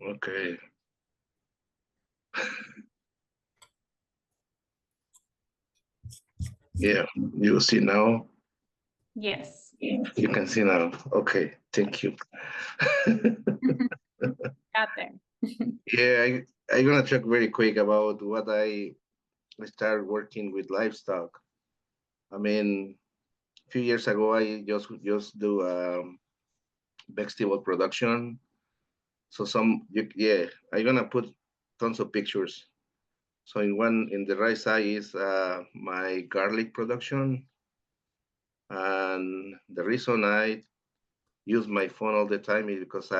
Okay. Yeah, you see now. Yes. You can see now. Okay, thank you. Got there. Yeah, I'm gonna talk very quick about what I started working with livestock. I mean, a few years ago, I just do vegetable production. So yeah, I'm gonna put tons of pictures. So in the right side is my garlic production, and the reason I use my phone all the time is because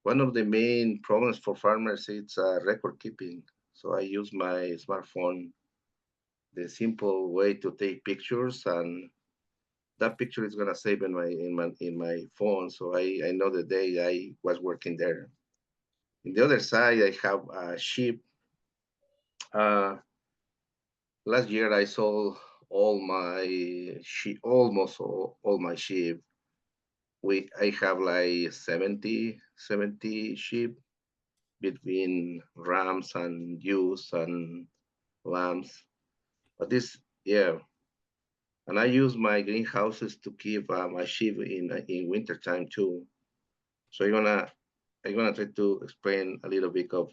one of the main problems for farmers is record keeping. So I use my smartphone, the simple way to take pictures, and that picture is gonna save in my phone. So I know the day I was working there. In the other side, I have sheep. Uh, Last year I sold all my sheep, almost all my sheep. I have like 70 sheep between rams and ewes and lambs. But yeah, and I use my greenhouses to keep my sheep in winter time too. So I'm gonna try to explain a little bit of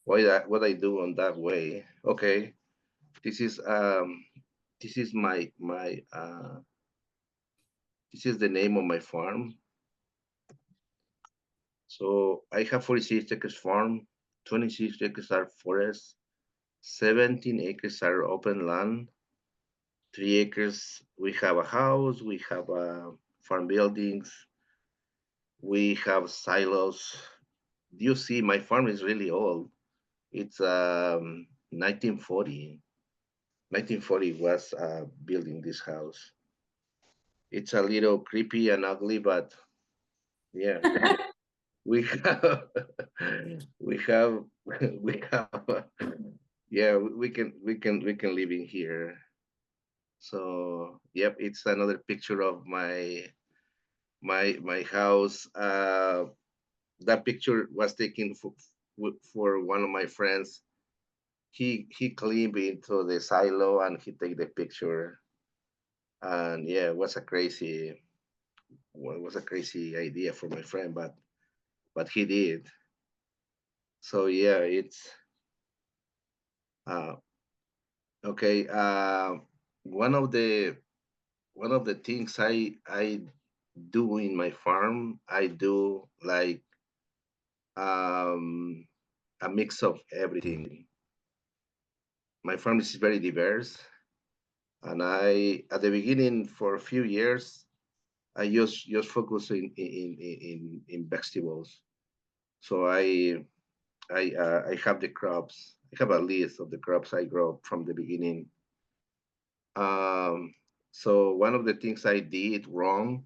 what I do on that way. Okay, this is um this is my this is the name of my farm. So I have 46 acres farm, 26 acres are forest, 17 acres are open land, 3 acres we have a house, we have farm buildings, we have silos. You see, my farm is really old. It's 1940. 1940 was building this house. It's a little creepy and ugly, but yeah, we have we have we have yeah, we can live in here. So yep, it's another picture of my house. That picture was taken for one of my friends. He climbed into the silo and he take the picture. And yeah, it was a crazy idea for my friend, but he did. So yeah, it's uh, okay. One of the one of the things I do in my farm, I do like um, a mix of everything. My farm is very diverse, and I at the beginning for a few years I just focus in vegetables. So I have the crops. I have a list of the crops I grow from the beginning. Um, so one of the things I did wrong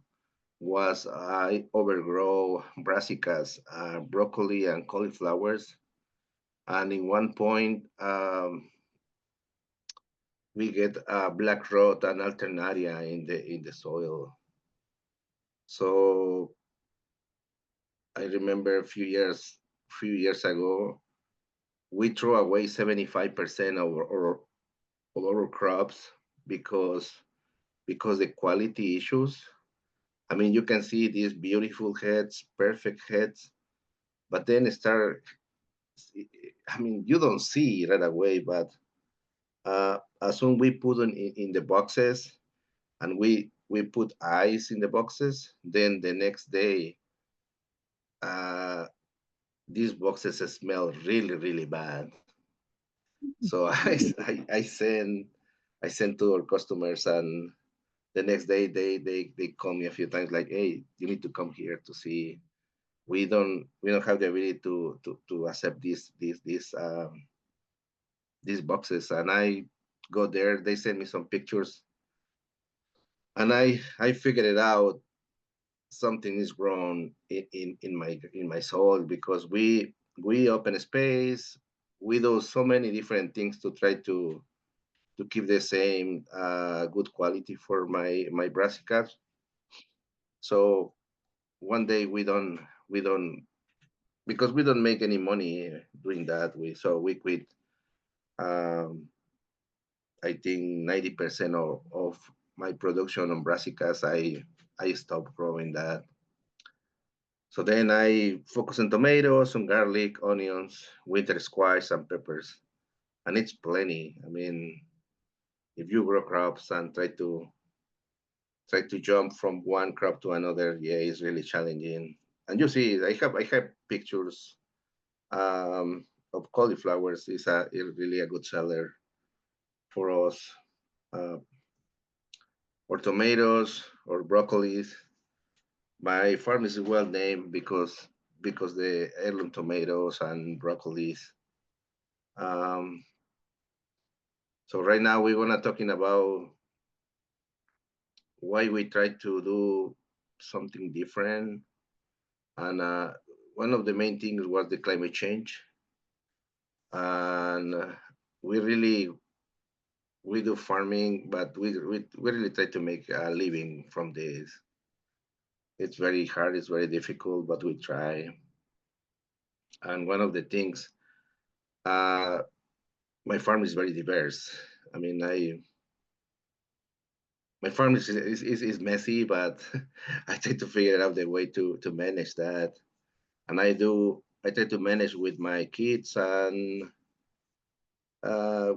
was I overgrow brassicas, broccoli, and cauliflowers. And in one point, we get black rot and alternaria in the soil. So I remember a few years ago, we threw away 75% of our crops because because the quality issues. I mean, you can see these beautiful heads, perfect heads, but then start. I mean, you don't see right away, but as soon we put in the boxes and we put ice in the boxes, then the next day, uh, these boxes smell really really bad. So I send to our customers, and the next day they call me a few times like, hey, you need to come here to see. We don't have the ability to accept these boxes. And I go there, they send me some pictures, and I figured it out. Something is wrong in my soul, because we open space, we do so many different things to try to keep the same good quality for my brassicas. So one day we don't, because we don't make any money doing that. We quit. Um, I think 90% of my production on brassicas, I stopped growing that. So then I focus on tomatoes, on garlic, onions, winter squash, and peppers, and it's plenty. I mean, if you grow crops and try to jump from one crop to another, yeah, it's really challenging. And you see, I have pictures of cauliflowers. It's really a good seller for us. Uh, or tomatoes or broccolis. My farm is well named because the heirloom tomatoes and broccolis. Um, so right now we're gonna talking about why we try to do something different, and one of the main things was the climate change, and we really we do farming, but we really try to make a living from this. It's very hard, it's very difficult, but we try. And one of the things, uh, my farm is very diverse. I mean, my farm is messy, but I try to figure out the way to manage that. And I try to manage with my kids and uh,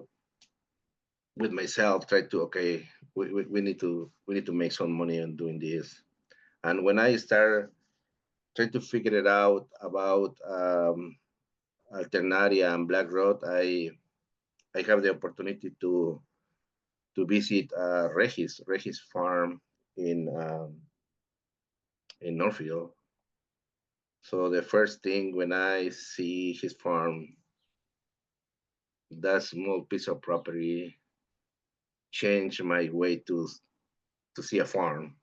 with myself. Try to okay, we need to make some money on doing this. And when I start trying to figure it out about Alternaria and Black Road, I have the opportunity to visit Regis farm in in Northfield. So the first thing when I see his farm, that small piece of property changed my way to see a farm.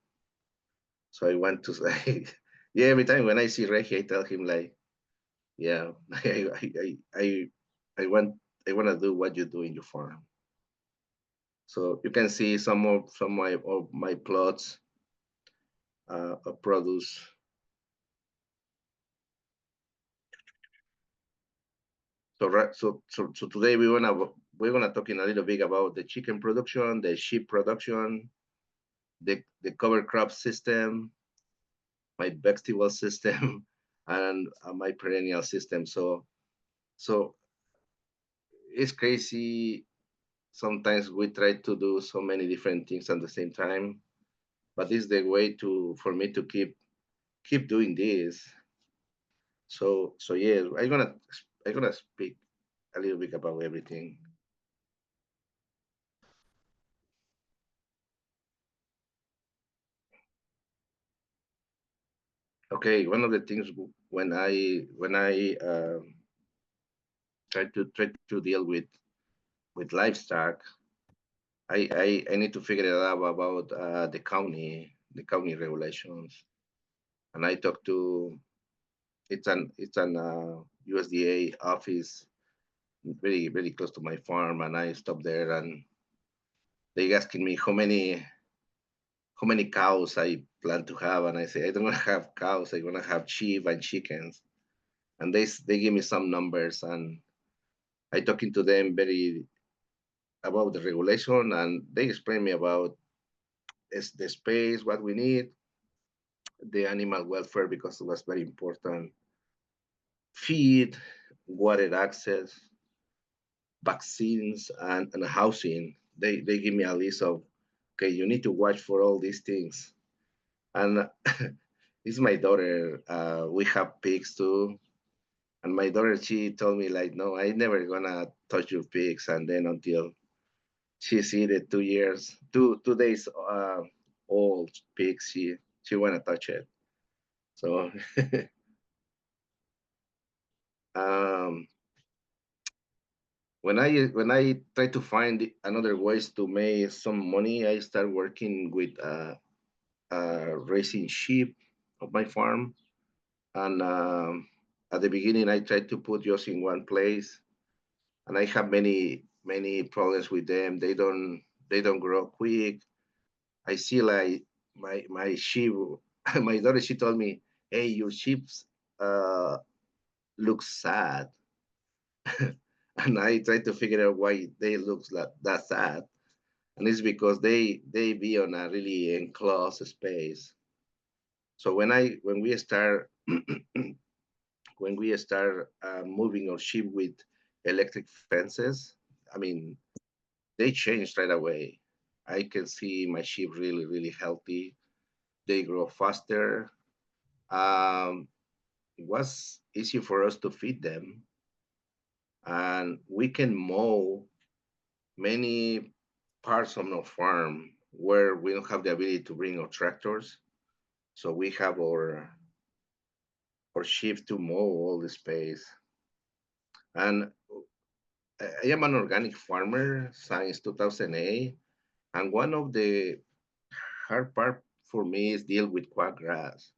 So I want to say, yeah. Every time when I see Reggie, I tell him like, yeah, I want I want to do what you do in your farm. So you can see of my plots of produce. So today we're gonna talking a little bit about the chicken production, the sheep production, the cover crop system, my vegetable system, and my perennial system. So it's crazy. Sometimes we try to do so many different things at the same time, but it's the way to for me to keep doing this. So yeah, I'm gonna speak a little bit about everything. Okay, one of the things when I try to deal with livestock, I need to figure it out about the county regulations, and I talked to it's an USDA office very close to my farm, and I stopped there, and they asking me how many cows I plan to have, and I say I don't want to have cows, I want to have sheep and chickens, and they give me some numbers, and I talking to them very about the regulation, and they explain me about is the space, what we need, the animal welfare because it was very important, feed, water access, vaccines, and housing. They give me a list of okay, you need to watch for all these things. And it's my daughter. We have pigs too, and my daughter she told me like, no, I never gonna touch your pigs. And then until she see the 2 years, 2 days old pig, she wanna touch it. So um, when I try to find another ways to make some money, I start working with raising sheep of my farm. And at the beginning, I tried to put just in one place, and I have many problems with them. They don't grow quick. I see like my sheep. My daughter she told me, "Hey, your sheep uh, look sad, and I try to figure out why they look like that sad, and it's because they be on a really enclosed space. So when we start when we start moving our sheep with electric fences, I mean, they change right away. I can see my sheep really healthy. They grow faster. It was easy for us to feed them, and we can mow many parts of our farm where we don't have the ability to bring our tractors. So we have our sheep to mow all the space. And I am an organic farmer since 2008, and one of the hard part for me is deal with quaggrass.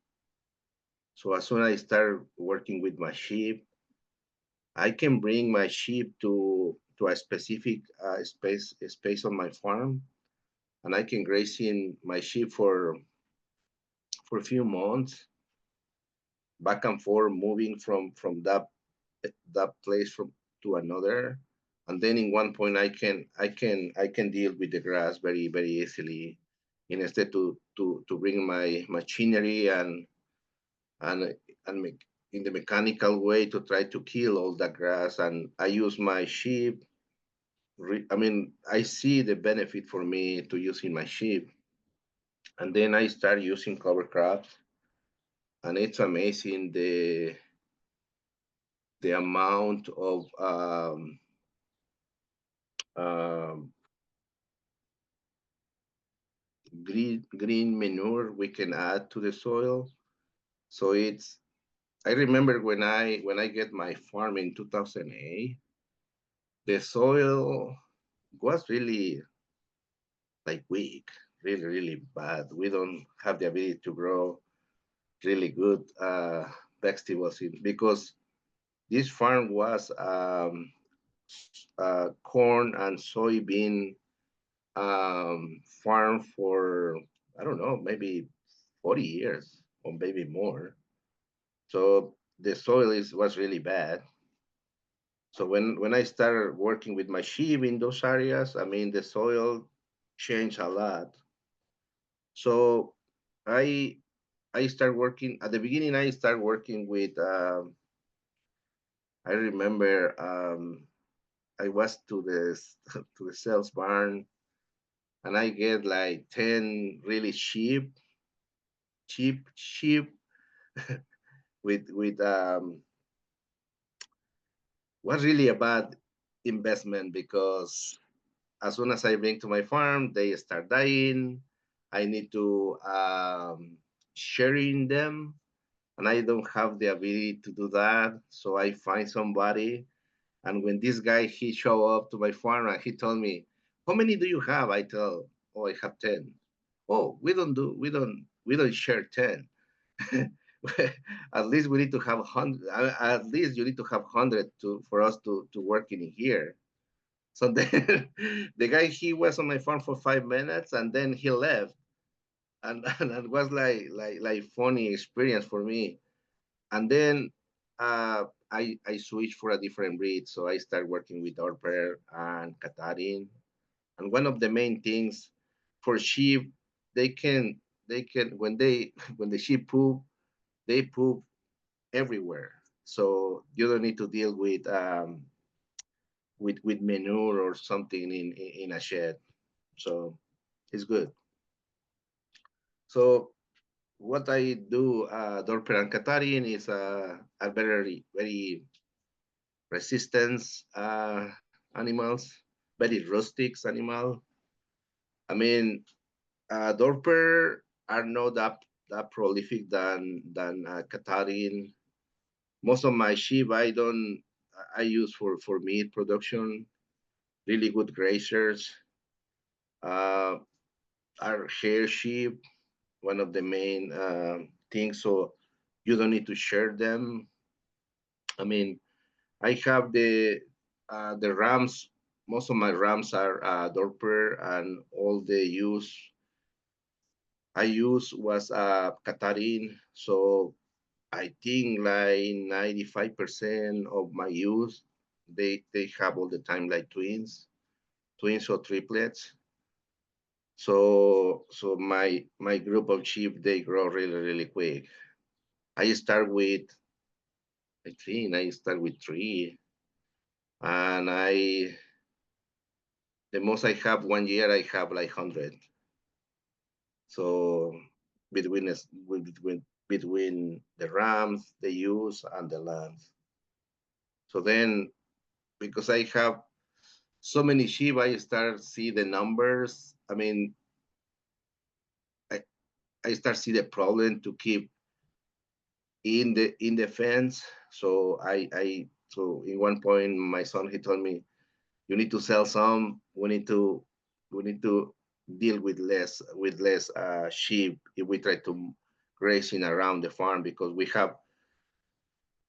So as soon as I start working with my sheep, I can bring my sheep to a specific space on my farm, and I can graze in my sheep for a few months, back and forth, moving from that place from to another, and then in one point I can deal with the grass very easily, instead to bring my machinery and and make in the mechanical way to try to kill all the grass. And I use my sheep. I mean, I see the benefit for me to using my sheep, and then I start using cover crops, and it's amazing the amount of um, green manure we can add to the soil. So it's I remember when I get my farm in 2008, the soil was really like weak, really bad. We don't have the ability to grow really good vegetables because this farm was corn and soybean farm for, I don't know, maybe 40 years or maybe more. So the soil was really bad. So when I started working with my sheep in those areas, I mean the soil changed a lot. So I I start working at the beginning. I start working with. I remember I was to the to the sales barn, and I get like 10 really cheap sheep with was really a bad investment because as soon as I bring to my farm, they start dying. I need to sharing them, and I don't have the ability to do that. So I find somebody, and when this guy he show up to my farm and he told me, "How many do you have?" I tell, "Oh, I have 10." "Oh, we don't share 10." At least we need to have 100. At least you need to have 100 to for us to work in here. So then the guy he was on my farm for 5 minutes and then he left, and it was like funny experience for me. And then I switched for a different breed, so I started working with Dorper and Katarin. And one of the main things for sheep, they can they can when they when the sheep poop, they poop everywhere. So you don't need to deal with manure or something in a shed. So it's good. So what I do, Dorper and Katarin is a very resistance animals, very rustic animal. I mean, Dorper are not that prolific than Katarin. Most of my sheep I use for meat production. Really good grazers. Uh, are hair sheep, one of the main things. So you don't need to share them. I mean, I have the rams. Most of my rams are Dorper, and all the use I use was Katarin. So I think like 95% of my ewes, they have all the time like twins or triplets. So my group of sheep, they grow really quick. I start with I think I start with three, and I the most I have 1 year I have like 100. So between the rams, the ewes, and the lambs. So then because I have so many sheep, I start see the numbers. I mean, I, I start see the problem to keep in the fence. So so in one point my son he told me you need to sell some. We need to deal with less sheep if we try to grazing around the farm because we have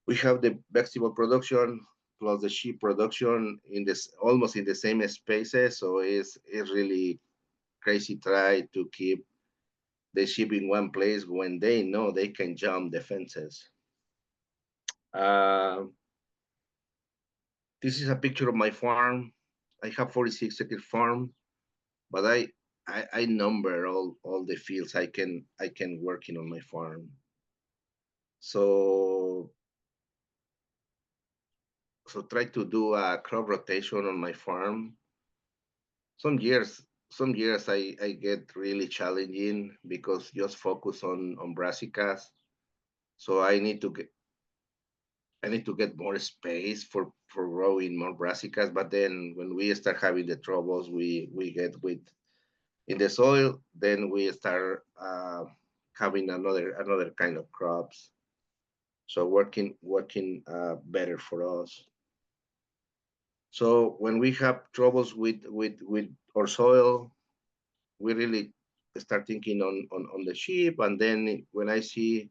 the vegetable production plus the sheep production in this almost in the same spaces. So it's really crazy try to keep the sheep in one place when they know they can jump the fences. Uh, this is a picture of my farm. I have 46-acre farm, but I number all the fields I can working on my farm. So so try to do a crop rotation on my farm. Some years I get really challenging because just focus on brassicas. So I need to get more space for growing more brassicas. But then when we start having the troubles we get with in the soil, then we start having another kind of crops. So working better for us. So when we have troubles with our soil, we really start thinking on the sheep. And then when I see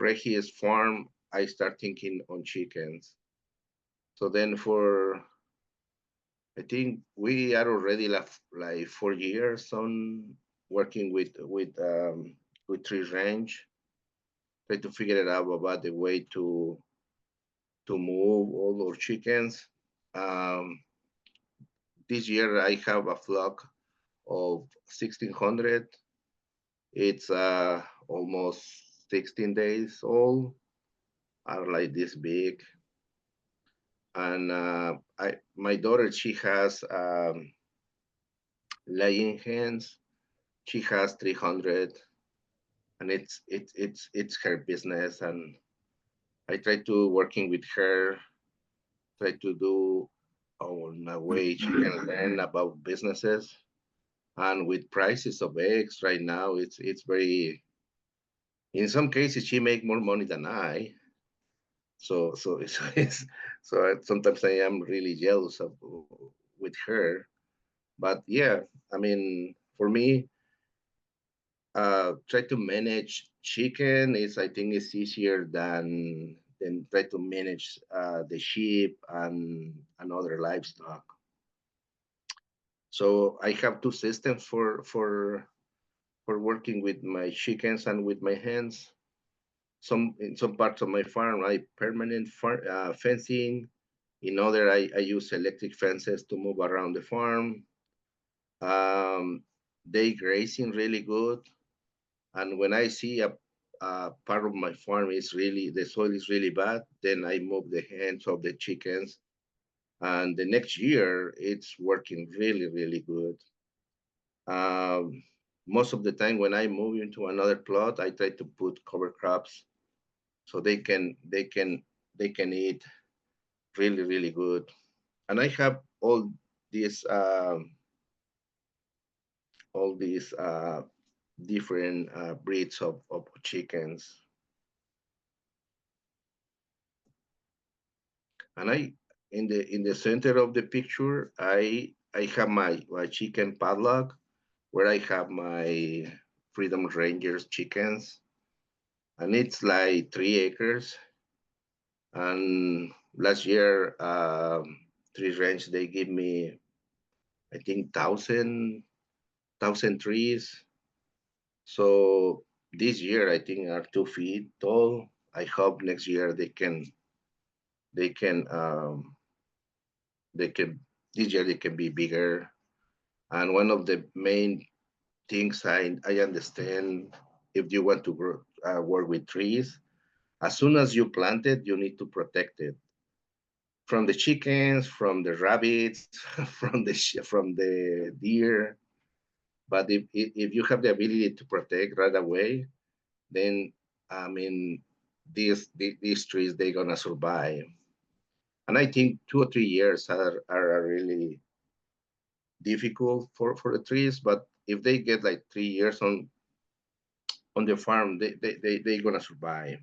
Regi's farm, I start thinking on chickens. So then I think we are already like 4 years on working with tree range, try to figure it out about the way to move all our chickens. Um, this year I have a flock of 1,600. It's almost 16 days old, are like this big. And my daughter, she has laying hens. She has 300, and it's her business. And I try to working with her, try to do on a way she can learn about businesses. And with prices of eggs right now, it's very. In some cases, she make more money than I. Sometimes I am really jealous of with her. But yeah, I mean, for me, try to manage chicken is I think is easier than try to manage the sheep and other livestock. So I have two systems for working with my chickens and with my hens. In some parts of my farm, I permanent fencing. In other, I use electric fences to move around the farm. Um, they grazing really good. And when I see a part of my farm is really the soil is really bad, then I move the hens of the chickens. And the next year, it's working really good. Um, Most of the time, when I move into another plot, I try to put cover crops so they can eat really good. And I have these um, all these different breeds of chickens. And I in the center of the picture, I have my chicken paddock where I have my Freedom Rangers chickens, and it's like 3 acres. And last year, Tree Range they give me I think thousand trees. So this year I think are 2 feet tall. I hope next year they can they can this year they can be bigger. And one of the main things I understand, if you want to grow, work with trees, as soon as you plant it, you need to protect it from the chickens, from the rabbits, from the deer. But if you have the ability to protect right away, then I mean these trees they're gonna survive. And I think 2 or 3 years are really difficult for the trees. But if they get like 3 years on the farm, they're gonna survive.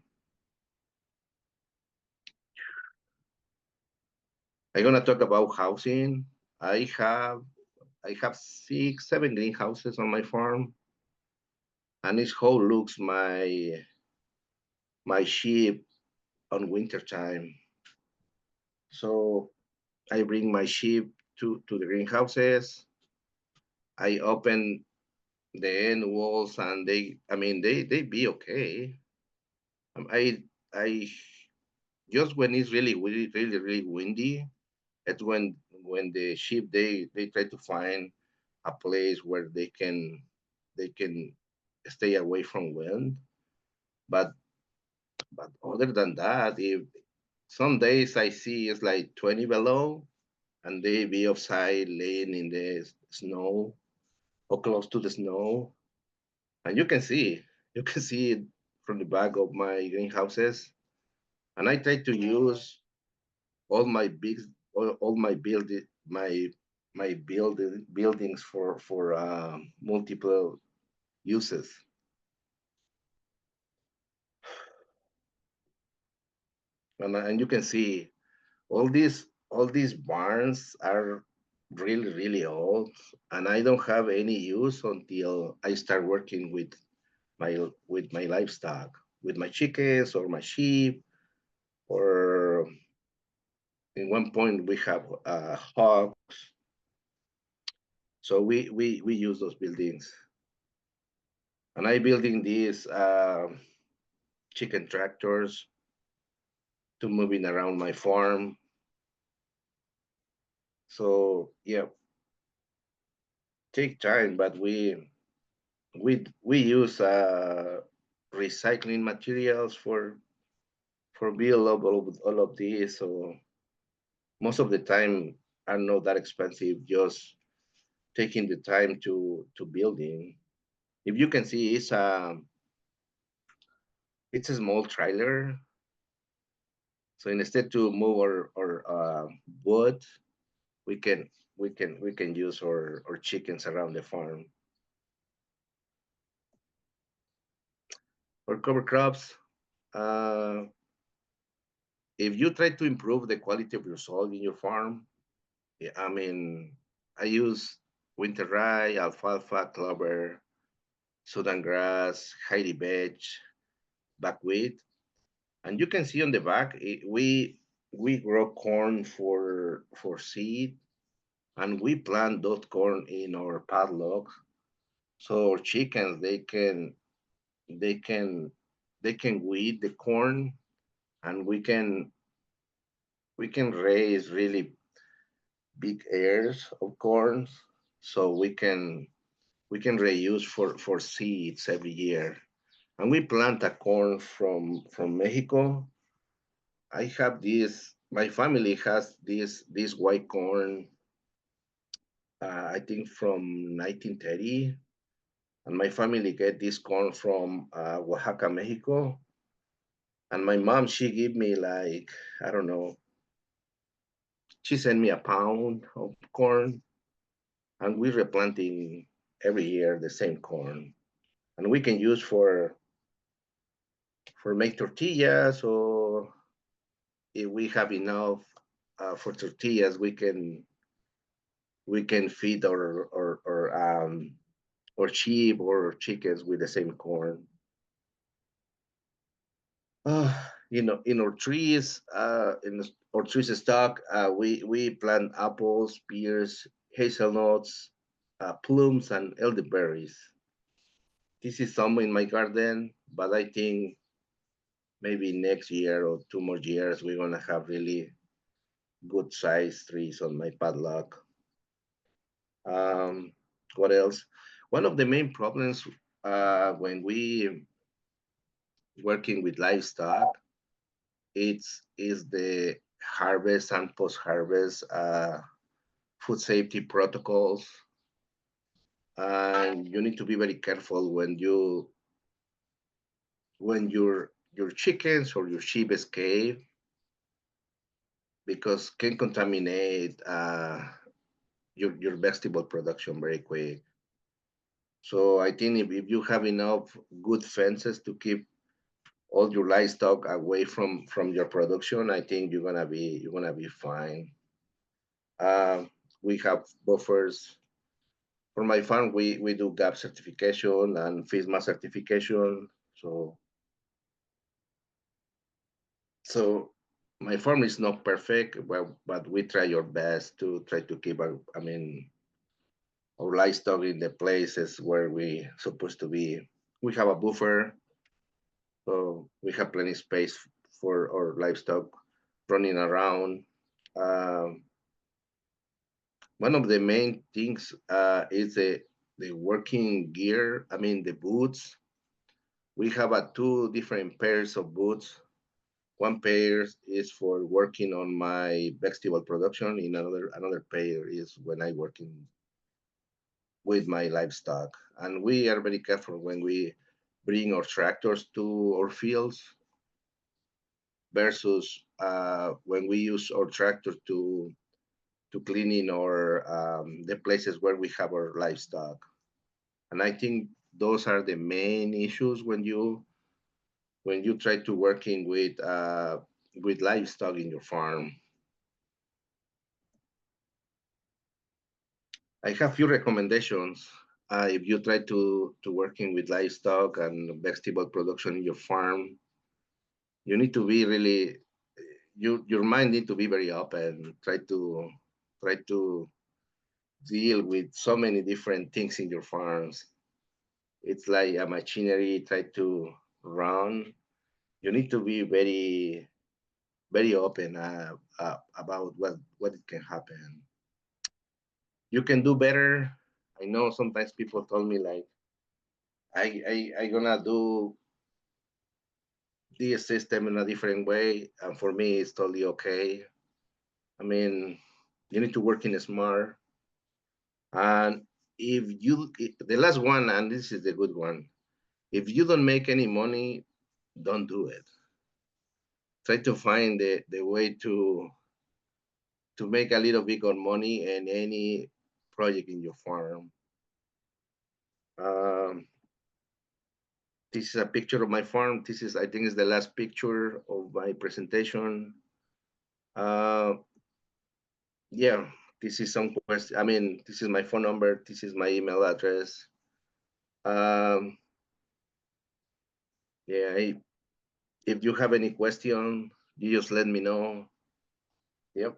I'm gonna talk about housing. I have I have 6, 7 greenhouses on my farm, and it's how looks my sheep on winter time. So I bring my sheep to the greenhouses. I open the end walls, and they be okay. I just when it's really windy, it's when the sheep they try to find a place where they can stay away from wind. But other than that, if some days I see it's like 20 below, and they be outside laying in the snow or close to the snow, and you can see it from the back of my greenhouses. And I try to use all my big all my buildings for multiple uses. And you can see all these barns are really old, and I don't have any use until I start working with my livestock, with my chickens or my sheep, or in one point we have hogs. So we use those buildings, and I building these chicken tractors to moving around my farm. So yeah, take time, but we use recycling materials for build all of these. So most of the time are not that expensive. Just taking the time to building. If you can see, it's a small trailer. So instead to move our wood, we can we can use our chickens around the farm. For cover crops, uh, if you try to improve the quality of your soil in your farm, yeah, I use winter rye, alfalfa, clover, Sudan grass, Heidi vetch, buckwheat, and you can see on the back we grow corn for seed, and we plant those corn in our padlock, so our chickens they can they can weed the corn, and we can raise really big ears of corn, so we can reuse for seeds every year. And we plant a corn from Mexico. I have this. My family has this white corn. I think from 1930, and my family get this corn from Oaxaca, Mexico. And my mom, she gave me like, I don't know, she sent me a pound of corn, and we replanting every year the same corn, and we can use for make tortillas, or if we have enough for tortillas, we can feed or sheep or chickens with the same corn. In our trees, our trees stock, we plant apples, pears, hazelnuts, plums, and elderberries. This is some in my garden, but I think maybe next year or 2 more years, we're gonna have really good size trees on my padlock. Um, what else? One of the main problems when we working with livestock, it's is the harvest and post-harvest food safety protocols, and you need to be very careful when your chickens or your sheep escape because can contaminate your vegetable production very quick. So I think if you have enough good fences to keep all your livestock away from your production, I think you're gonna be fine. Um, we have buffers for my farm. We do GAP certification and FISMA certification. So my farm is not perfect, but we try our best to try to keep our livestock in the places where we supposed to be. We have a buffer, so we have plenty space for our livestock running around. Um, One of the main things is the working gear. I mean the boots. We have two different pairs of boots. One pair is for working on my vegetable production. In another pair is when I working with my livestock. And we are very careful when we bring our tractors to our fields versus when we use our tractor to cleaning our the places where we have our livestock. And I think those are the main issues when you try to working with livestock in your farm. I have few recommendations. If you try to working with livestock and vegetable production in your farm, you need to be really your mind need to be very open. Try to deal with so many different things in your farms. It's like a machinery try to run. You need to be very open about what it can happen. You can do better. I know sometimes people told me like I gonna do this system in a different way, and for me it's totally okay. I mean, you need to work in smart, and the last one, and this is the good one. If you don't make any money, don't do it. Try to find the way to make a little bit of money in any project in your farm. Um, this is a picture of my farm. This is, I think, is the last picture of my presentation. Uh, yeah, this is some question. I mean, this is my phone number. This is my email address. Um, yeah, if you have any question, you just let me know. Yep.